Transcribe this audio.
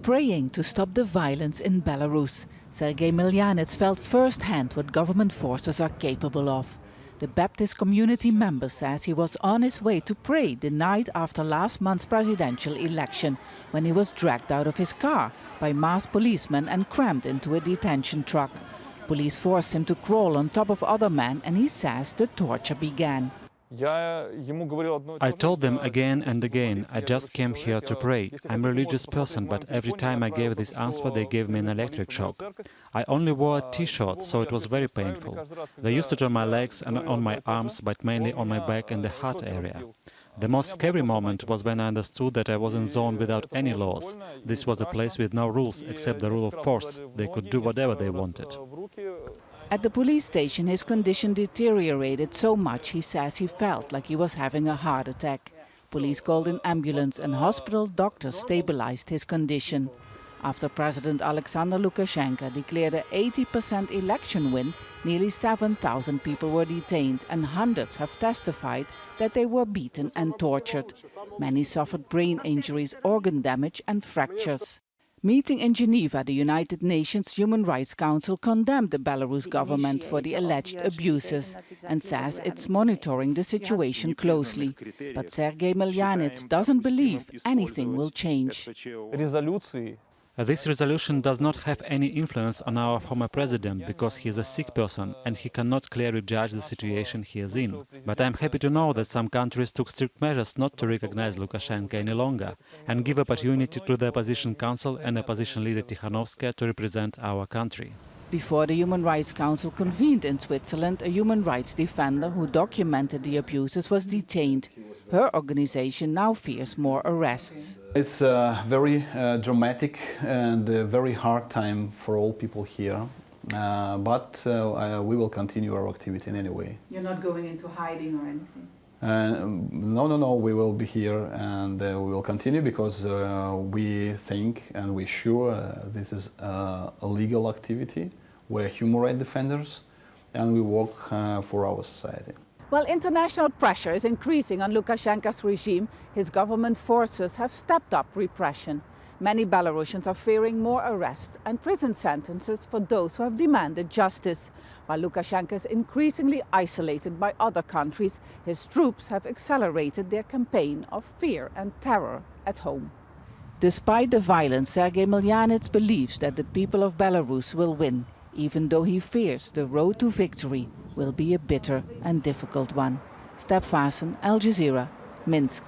praying to stop the violence in Belarus. Sergei Milyanets felt firsthand what government forces are capable of. The Baptist community member says he was on his way to pray the night after last month's presidential election, when he was dragged out of his car by masked policemen and crammed into a detention truck. Police forced him to crawl on top of other men, and he says the torture began. I told them again and again, I just came here to pray. I'm a religious person, but every time I gave this answer, they gave me an electric shock. I only wore a t-shirt, so it was very painful. They used it on my legs and on my arms, but mainly on my back and the heart area. The most scary moment was when I understood that I was in a zone without any laws. This was a place with no rules except the rule of force. They could do whatever they wanted. At the police station, his condition deteriorated so much he says he felt like he was having a heart attack. Police called an ambulance and hospital doctors stabilized his condition. After President Alexander Lukashenko declared an 80% election win, nearly 7,000 people were detained and hundreds have testified that they were beaten and tortured. Many suffered brain injuries, organ damage and fractures. Meeting in Geneva, the United Nations Human Rights Council condemned the Belarus government for the alleged abuses and says it's monitoring the situation closely. But Sergei Milyanets doesn't believe anything will change. This resolution does not have any influence on our former president because he is a sick person and he cannot clearly judge the situation he is in. But I am happy to know that some countries took strict measures not to recognize Lukashenko any longer and give opportunity to the opposition council and opposition leader Tikhanovskaya to represent our country. Before the Human Rights Council convened in Switzerland, a human rights defender who documented the abuses was detained. Her organization now fears more arrests. It's a very dramatic and very hard time for all people here, but we will continue our activity in any way. You're not going into hiding or anything? No, we will be here and we will continue because we think and we're sure this is a legal activity. We're human rights defenders and we work for our society. While international pressure is increasing on Lukashenko's regime, his government forces have stepped up repression. Many Belarusians are fearing more arrests and prison sentences for those who have demanded justice. While Lukashenko is increasingly isolated by other countries, his troops have accelerated their campaign of fear and terror at home. Despite the violence, Sergei Milyanets believes that the people of Belarus will win, even though he fears the road to victory will be a bitter and difficult one. Vaessen, Al Jazeera, Minsk.